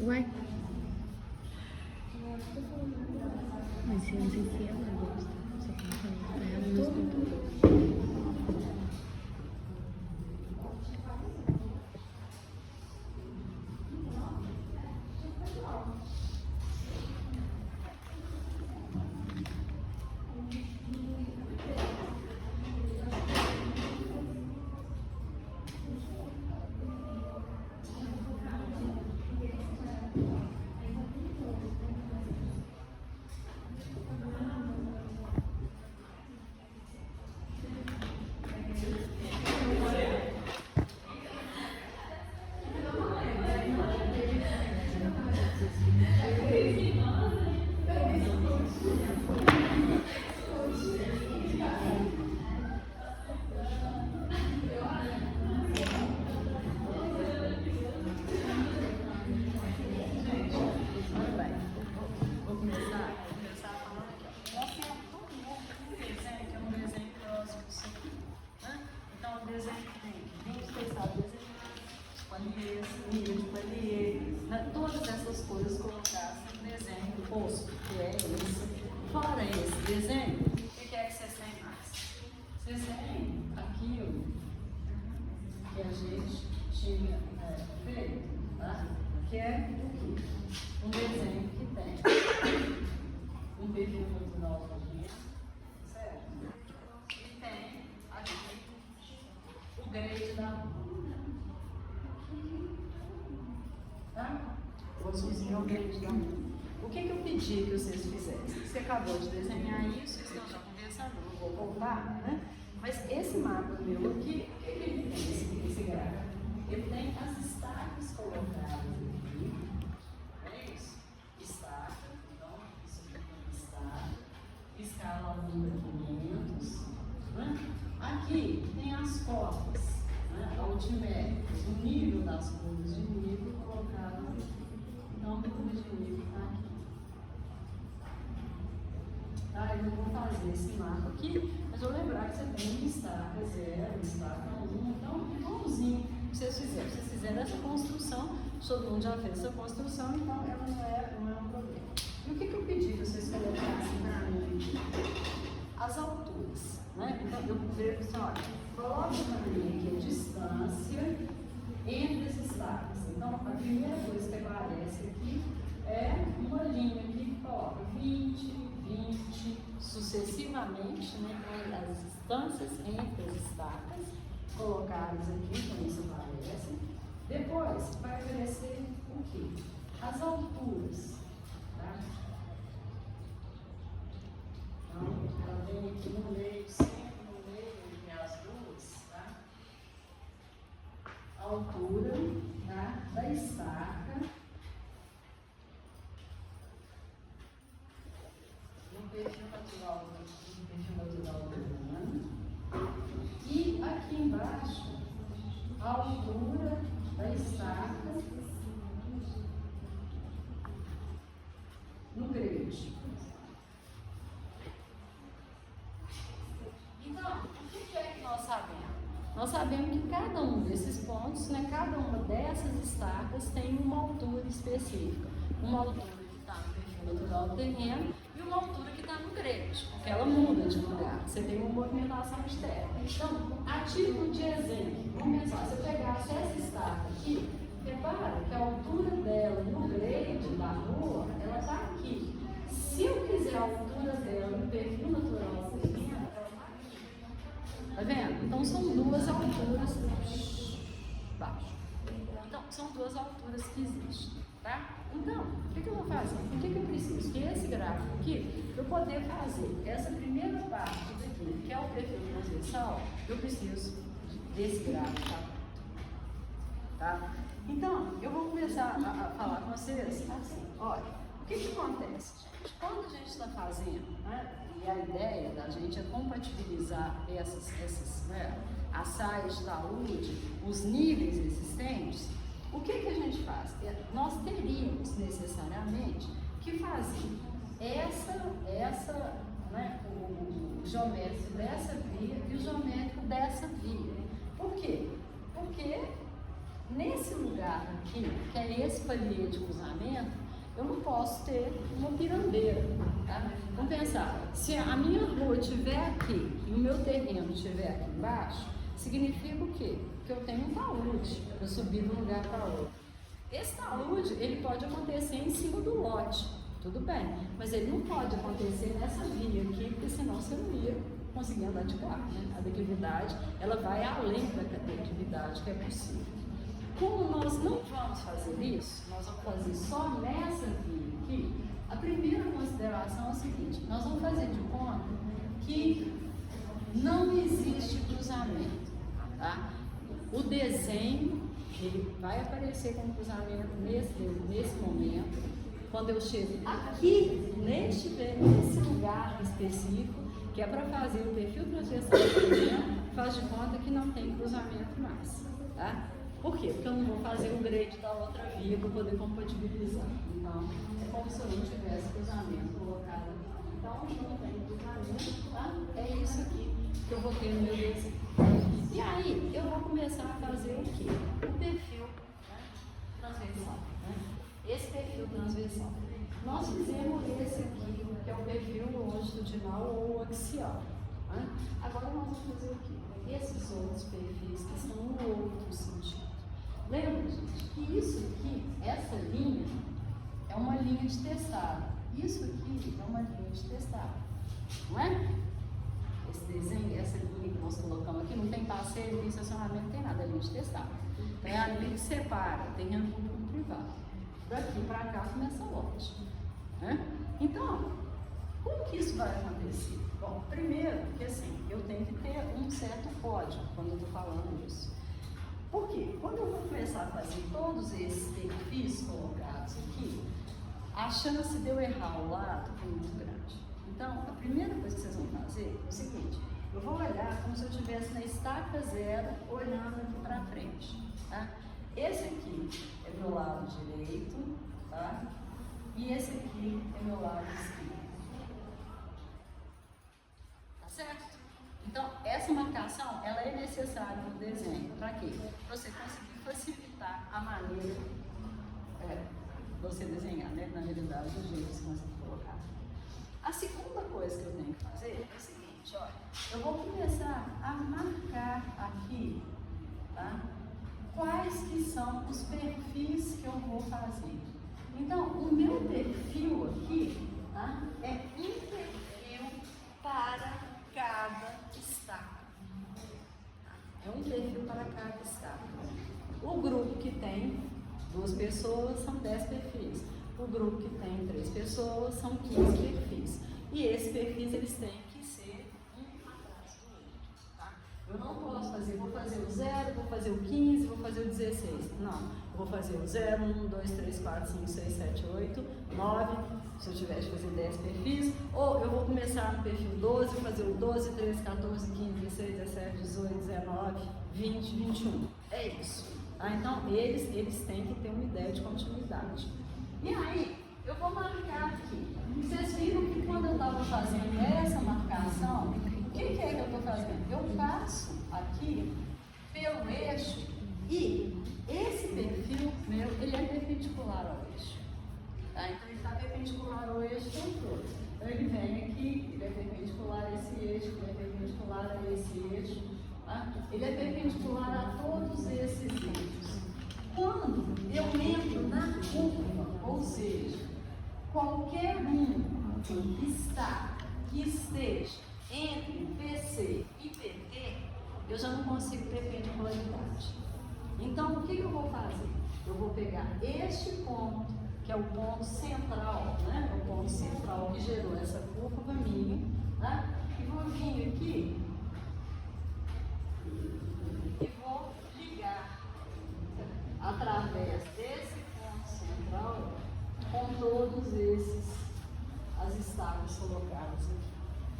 Ué? Mas se eu não sei se ela gosta, só que eu falei pra ela não escutou. Todas essas coisas colocadas no desenho do posto, que é isso. Fora esse desenho, o que é que vocês têm mais? Vocês têm aquilo que a gente tinha feito, tá? Que é o quê? Um desenho que tem um perfil natural aqui, certo? E tem aqui o grade da rua. Tá? Vocês viram o grade da rua. O que eu pedi que vocês fizessem? Você acabou de desenhar isso, vocês estão já conversando, não vou voltar, né? Mas esse mapa meu aqui, o que ele tem, esse gráfico? Ele tem as estacas colocadas aqui. É isso? Estaca, então, isso aqui é estaca. Escala 1 a 500. Né? Aqui tem as cotas, né? Altiméricas, o nível das curvas de nível colocado aqui. Então, a curva de nível está aqui. Tá? Eu não vou fazer esse mapa aqui, mas vou lembrar que você tem estaca 0, estaca 1, então, igualzinho que vocês fizeram. Vocês fizeram essa construção, todo mundo já fez essa construção, então ela não é um problema. E o que eu pedi que vocês colocassem para mim aqui? As alturas, né? Então, eu vejo assim, olha, coloca para mim aqui a distância entre as estacas. Então, a primeira coisa que aparece aqui é uma linha aqui que coloca 20, 20, sucessivamente, né, as distâncias entre as estacas colocadas aqui, como isso aparece. Depois vai aparecer o quê? As alturas, tá? Então, ela vem aqui no meio, sempre no meio entre as duas, tá? A altura, tá, da estaca no perfil natural do humano. E aqui embaixo, a altura da estaca no grade. Então, o que é que nós sabemos? Nós sabemos que cada um desses pontos, né, cada uma dessas estacas tem uma altura específica. Uma altura que está no perfil natural do terreno e uma altura que está no grade, porque ela muda de lugar. Você tem uma movimentação de terra. Então, a título de exemplo, vamos pensar, se eu pegasse essa estaca aqui, repara que a altura dela no grade da rua, ela está aqui. Se eu quiser a altura dela no perfil natural do terreno, ela está aqui. Tá vendo? Então, são duas alturas baixo. Então, são duas alturas que existem, tá? Então, o que eu vou fazer? O que eu preciso? Que esse gráfico aqui, para eu poder fazer essa primeira parte daqui, que é o perfil transversal, eu preciso desse gráfico, tá? Então, eu vou começar a falar com vocês assim, olha, o que acontece, gente? Quando a gente está fazendo, né, e a ideia da gente é compatibilizar essas né, as saias de talude, os níveis existentes, o que a gente faz? Nós teríamos necessariamente que fazer né, o geométrico dessa via e o geométrico dessa via. Por quê? Porque Nesse lugar aqui, que é esse palier de cruzamento, eu não posso ter uma pirambeira, tá? Vamos pensar, se a minha rua estiver aqui e o meu terreno estiver aqui embaixo, significa o quê? Que eu tenho um talude para subir de um lugar para outro. Esse talude, ele pode acontecer em cima do lote, tudo bem, mas ele não pode acontecer nessa via aqui, porque senão você não ia conseguir andar de carro, né? A declividade, ela vai além da declividade que é possível. Como nós não vamos fazer isso, nós vamos fazer só nessa via aqui, a primeira consideração é a seguinte: nós vamos fazer de conta que não existe cruzamento, tá? O desenho, ele vai aparecer como cruzamento nesse momento, quando eu chego aqui, nesse lugar específico, que é para fazer o perfil transversal do desenho, faz de conta que não tem cruzamento mais, tá? Por quê? Porque eu não vou fazer o grade da outra via para poder compatibilizar. Então, é como se eu não tivesse cruzamento colocado aqui. Então, não tem cruzamento, tá? É isso aqui que eu vou ter no meu desenho. E aí, eu vou começar a fazer o quê? O perfil, né, transversal. Né? Esse perfil transversal. Nós fizemos esse aqui, que é o perfil longitudinal ou axial. Né? Agora nós vamos fazer o quê? Esses outros perfis que estão no outro sentido. Lembra, gente, que isso aqui, essa linha, é uma linha de testado. Isso aqui é uma linha de testado. Não é? Esse desenho, essa linha que nós colocamos aqui, não tem passeio, não tem estacionamento, não tem nada, é linha de testado. Então é a linha que separa terreno público e privado. Daqui para cá começa a lote. Né? Então, como que isso vai acontecer? Bom, primeiro, que assim, eu tenho que ter um certo código quando eu estou falando isso. Por quê? Quando eu vou começar a fazer todos esses perfis colocados aqui, a chance de eu errar o lado é muito grande. Então, a primeira coisa que vocês vão fazer é o seguinte: eu vou olhar como se eu estivesse na estaca zero, olhando aqui para frente. Tá? Esse aqui é meu lado direito, tá? E esse aqui é meu lado esquerdo. Tá certo? Então, essa marcação, ela é necessária no desenho. Para quê? Para você conseguir facilitar a maneira você desenhar, né? Na realidade, do jeito que você consegue colocar. A segunda coisa que eu tenho que fazer é o seguinte, olha, eu vou começar a marcar aqui, tá? Quais que são os perfis que eu vou fazer. Então, o meu perfil aqui, tá? É um perfil para cada estaca. É um perfil para cada estaca. O grupo que tem 2 pessoas são 10 perfis. O grupo que tem 3 pessoas são 15 perfis. E esses perfis, eles têm que ser um atrás do outro, tá? Eu não posso fazer, vou fazer o 0, vou fazer o 15, vou fazer o 16. Não, eu vou fazer o 0, 1, 2, 3, 4, 5, 6, 7, 8, 9, se eu tivesse que fazer 10 perfis. Ou eu vou começar no perfil 12, fazer o 12, 13, 14, 15, 16, 17, 18, 19, 20, 21. É isso. Tá? Então, eles têm que ter uma ideia de continuidade. E aí, eu vou marcar aqui. Vocês viram que quando eu estava fazendo essa marcação, o que é que eu estou fazendo? Eu passo aqui pelo eixo e esse perfil meu, ele é perpendicular ao eixo. Tá? Então, ele está perpendicular ao eixo todo. Então, ele vem aqui, ele é perpendicular a esse eixo, ele é perpendicular a esse eixo. Tá? Ele é perpendicular a todos esses eixos. Quando eu entro na curva, ou seja, qualquer um que esteja entre PC e PT, eu já não consigo perpendicularidade. Então, o que eu vou fazer? Eu vou pegar este ponto, que é o ponto central, né? É o ponto central que gerou essa curva minha, tá? E vou vir aqui e vou ligar através desse ponto central com todos as estacas colocadas aqui.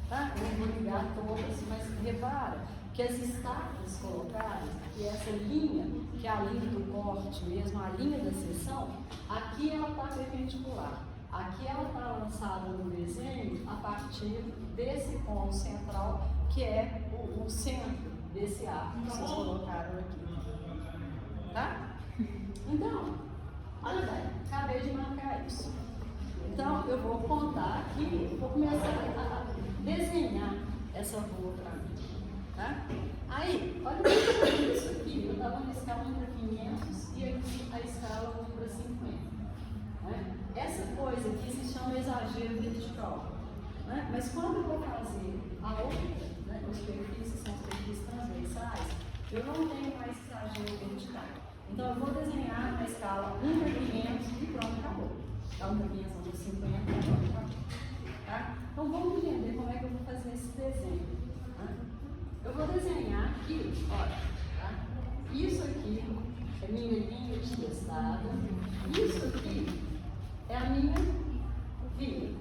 Tá? Eu não vou ligar todas, mas repara que as estacas colocadas, que essa linha, que é a linha do corte mesmo, a linha da seção, aqui ela está perpendicular. Aqui ela está lançada no desenho a partir desse ponto central, que é o centro desse arco que vocês colocaram aqui. Tá? Então, olha bem, acabei de marcar isso. Então, eu vou contar aqui, vou começar a desenhar essa rua para mim. Tá? Aí, olha isso aqui, eu estava na escala 1 para 500 e aqui a escala 1 para 50. Né? Essa coisa aqui se chama exagero vertical. Né? Mas quando eu vou fazer a outra, né, os perfis que são os perfis transversais, eu não tenho mais exagero vertical. Então eu vou desenhar na escala 1 para 500 e pronto, acabou. Tá 1 para 500, 1 para 50, pronto, acabou. Tá? Então vamos entender como é que eu vou fazer esse desenho. Tá? Eu vou desenhar aqui, olha, tá? Isso aqui é minha linha de testada, isso aqui é a minha via,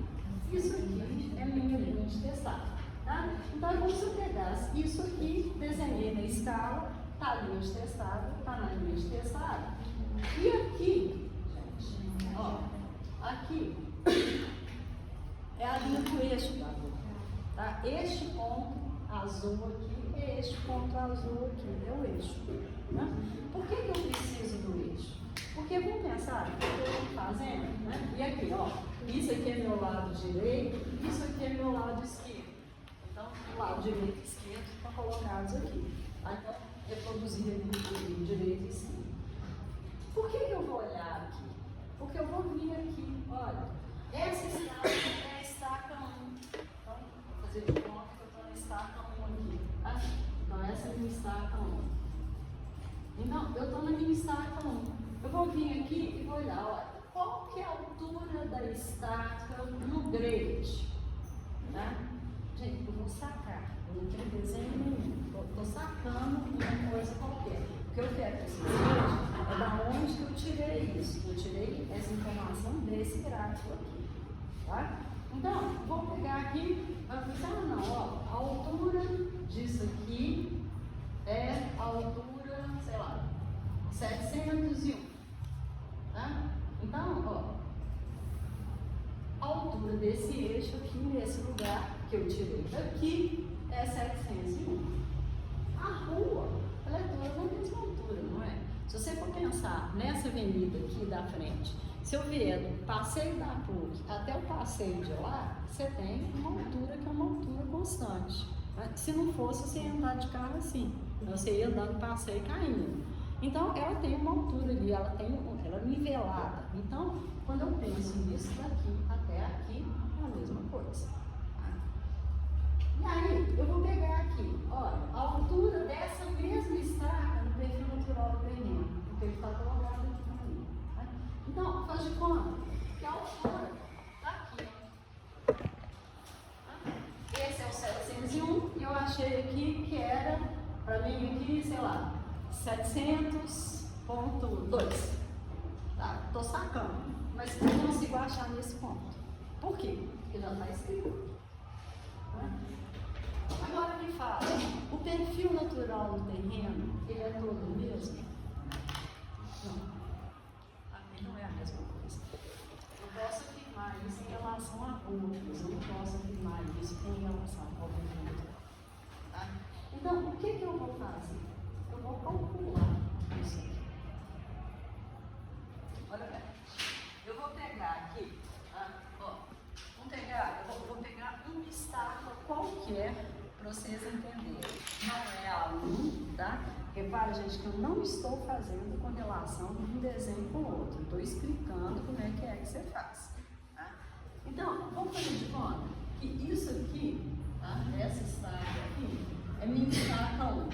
isso aqui é a minha linha de testada. Tá? Então é como se eu pegasse isso aqui, desenhei na escala, tá a linha de testada, tá na linha de testada. E aqui, gente, ó, aqui é a linha do eixo da rua. Tá? Este ponto azul aqui é este ponto azul aqui, é o eixo. Né? Por que eu preciso do eixo? Porque vamos pensar o que eu estou fazendo, né? E aqui, ó, isso aqui é meu lado direito, isso aqui é meu lado esquerdo. Então, o lado direito e esquerdo estão colocados aqui. Tá? Então, reproduzir ali o direito e esquerdo. Por que eu vou olhar aqui? Porque eu vou vir aqui, olha, essa estaca é a estaca 1. Então, vou fazer de conta que eu estou na estaca 1 aqui. Tá? Então, essa é a minha estaca 1. Então, eu estou na minha estaca 1. Eu vou vir aqui e vou olhar, olha, qual que é a altura da estaca no grade? Tá? Gente, eu vou sacar, eu não tenho desenho nenhum, estou sacando uma coisa qualquer. O que eu quero que vocês vejam é da onde que eu tirei isso. Eu tirei essa informação desse gráfico aqui. Tá? Então, vou pegar aqui, vai pensar, não, ó, a altura disso aqui é a altura, sei lá, 701. Tá? Então, ó, a altura desse eixo aqui, nesse lugar que eu tirei daqui, é 701. A rua, ela é toda na mesma altura, não é? Se você for pensar nessa avenida aqui da frente, se eu vier do passeio da PUC até o passeio de lá, você tem uma altura que é uma altura constante. Se não fosse, você ia andar de carro assim, você ia dando passeio caindo. Então, ela tem uma altura ali, ela é nivelada. Então, quando eu penso nisso daqui até aqui, é a mesma coisa. Tá? E aí, eu vou pegar aqui, olha, a altura dessa mesma estaca no perfil natural do terreno, porque ele está colocado aqui para mim. Tá? Então, faz de conta que a altura está aqui. Tá? Esse é o 701 e eu achei aqui que era, para mim aqui, sei lá, 700.2. Tá? Estou sacando, mas eu não consigo achar nesse ponto. Por quê? Porque já está escrito. Tá? Agora me fala, o perfil natural do terreno, ele é todo o mesmo? Não. Aqui não é a mesma coisa. Eu posso afirmar isso em relação a outros, eu não posso afirmar isso em relação ao perfil natural. Tá? Então, o que eu vou fazer? Eu vou calcular isso aqui. Olha bem, eu vou pegar aqui, tá? Ó, eu vou pegar uma estaca qualquer para vocês entenderem. Não é a 1, tá? Repara, gente, que eu não estou fazendo com relação de um desenho com o outro. Estou explicando como é que você faz. Tá? Então, vamos fazer de conta que isso aqui, tá? Essa estaca aqui, é minha estaca 1.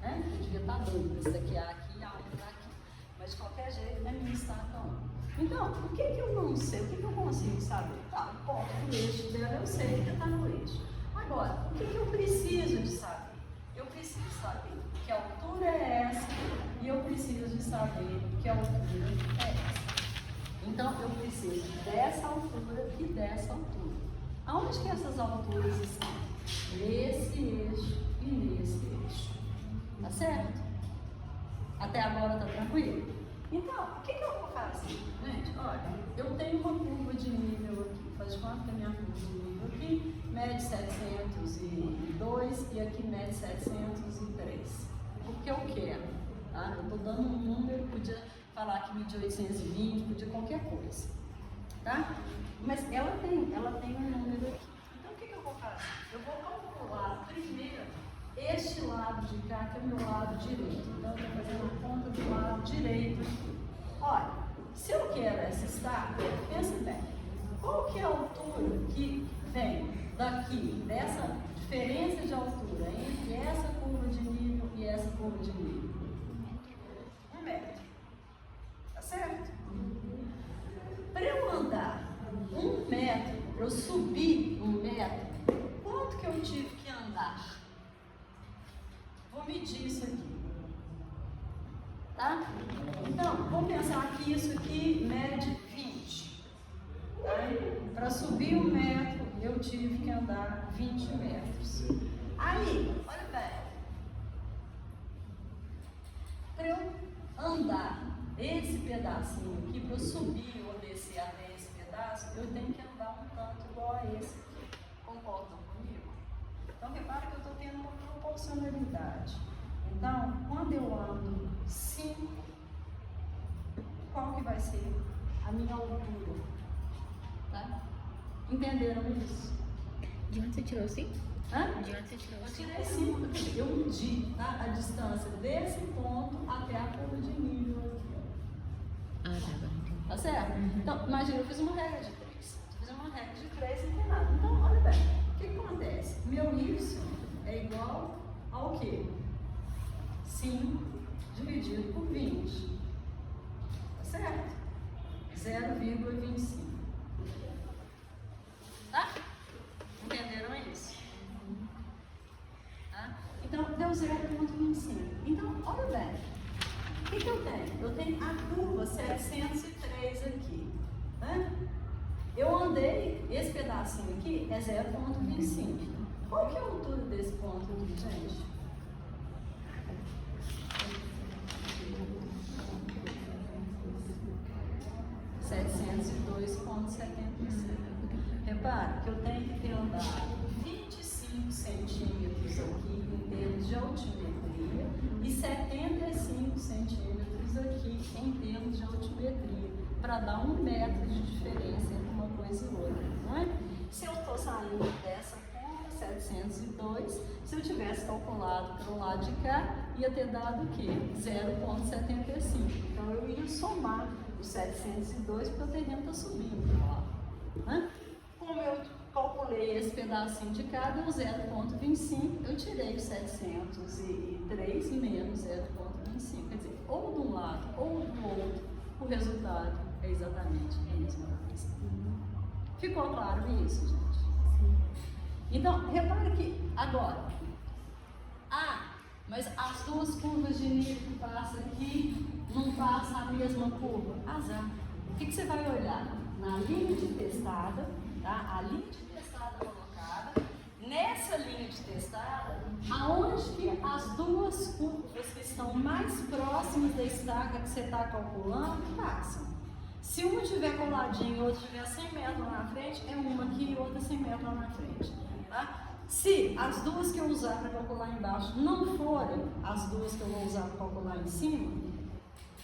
Né? Eu devia estar doido, esse daqui é aqui e a outra aqui. Mas de qualquer jeito, é minha estaca 1. Então, o que eu não sei? O que eu consigo saber? Tá, o ponto do eixo dela eu sei que está no eixo. Agora, o que eu preciso de saber? Eu preciso saber que a altura é essa e eu preciso de saber que a altura é essa. Então, eu preciso dessa altura e dessa altura. Aonde que essas alturas estão? Nesse eixo e nesse eixo. Tá certo? Até agora tá tranquilo? Então, o que eu vou fazer? Gente, olha, eu tenho uma curva de nível aqui. Faz de conta que a minha curva de nível aqui mede 702 e aqui mede 703. O que eu quero? tá? Eu estou dando um número, podia falar que media 820, podia qualquer coisa, tá? Mas ela tem um número aqui. Então o que eu vou fazer? Eu vou calcular primeiro este lado de cá, que é o meu lado direito. Então eu estou fazendo a conta do lado direito aqui. Olha, se eu quero essa estaca, pensa bem, qual que é a altura que vem daqui, dessa diferença de altura entre essa curva de nível e essa curva de nível? 1 metro. Tá certo? Para eu andar 1 metro, para eu subir 1 metro, quanto que eu tive que andar? Vou medir isso aqui. Tá? Então, vamos pensar que isso aqui mede 20. Tá? Para subir 1 metro, eu tive que andar 20 metros. Aí, olha bem. Para eu andar esse pedacinho aqui, para eu subir ou descer até esse pedaço, eu tenho que andar um tanto igual a esse aqui. Concordam comigo? Então, repara que eu estou tendo uma proporcionalidade. Então, quando eu ando 5, qual que vai ser a minha altura? Tá? Entenderam isso? De onde você tirou 5? Hã? De onde você tirou Eu 5? tirei 5, porque eu medi, tá? A distância desse ponto até a curva de nível aqui, ó. Ah, tá, agora entendi. Tá certo? Então, imagina, eu fiz uma regra de 3. Eu fiz uma regra de 3 e não tem nada. Então, olha bem, o que acontece? Meu y é igual ao quê? 5 dividido por 20. Tá certo? 0,25. Tá? Entenderam isso? Tá? Então, deu 0,25. Então, olha bem. O que eu tenho? Eu tenho a curva 703 aqui. Né? Eu andei, esse pedacinho aqui é 0,25. Qual que é a altura desse ponto aqui, gente? Repare que eu tenho que ter andado 25 centímetros aqui em termos de altimetria e 75 centímetros aqui em termos de altimetria, para dar 1 metro de diferença entre uma coisa e outra, não é? Se eu estou saindo dessa conta, 702, se eu tivesse calculado para o lado de cá, ia ter dado o quê? 0,75. Então eu ia somar os 702 porque o terreno está subindo lá. Né? Como eu calculei esse pedacinho de cada, o 0,25, eu tirei os 703 menos 0,25. Quer dizer, ou de um lado ou do outro, o resultado é exatamente a mesma coisa. Ficou claro isso, gente? Sim. Então, repare que agora, mas as duas curvas de nível que passam aqui não passam a mesma curva. Azar. O que você vai olhar? Na linha de testada, tá? A linha de testada colocada, nessa linha de testada, aonde que as duas curvas que estão mais próximas da estaca que você está calculando passam. Se uma estiver coladinha e outra estiver 100 metros lá na frente, é uma aqui e outra 100 metros lá na frente. Tá? Se as duas que eu usar para calcular embaixo não forem as duas que eu vou usar para calcular em cima,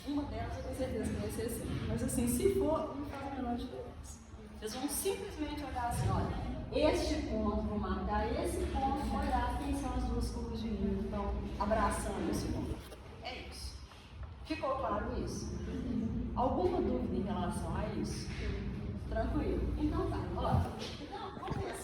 uma delas eu tenho certeza que vai ser assim. Mas assim, se for, não faz a menor diferença. Vocês vão simplesmente olhar assim, olha, este ponto, vou marcar esse ponto, olhar quem são as duas curvas de nível que estão abraçando esse ponto. É isso. Ficou claro isso? Alguma dúvida em relação a isso? Tranquilo? Então tá, olha. Então, vamos pensar.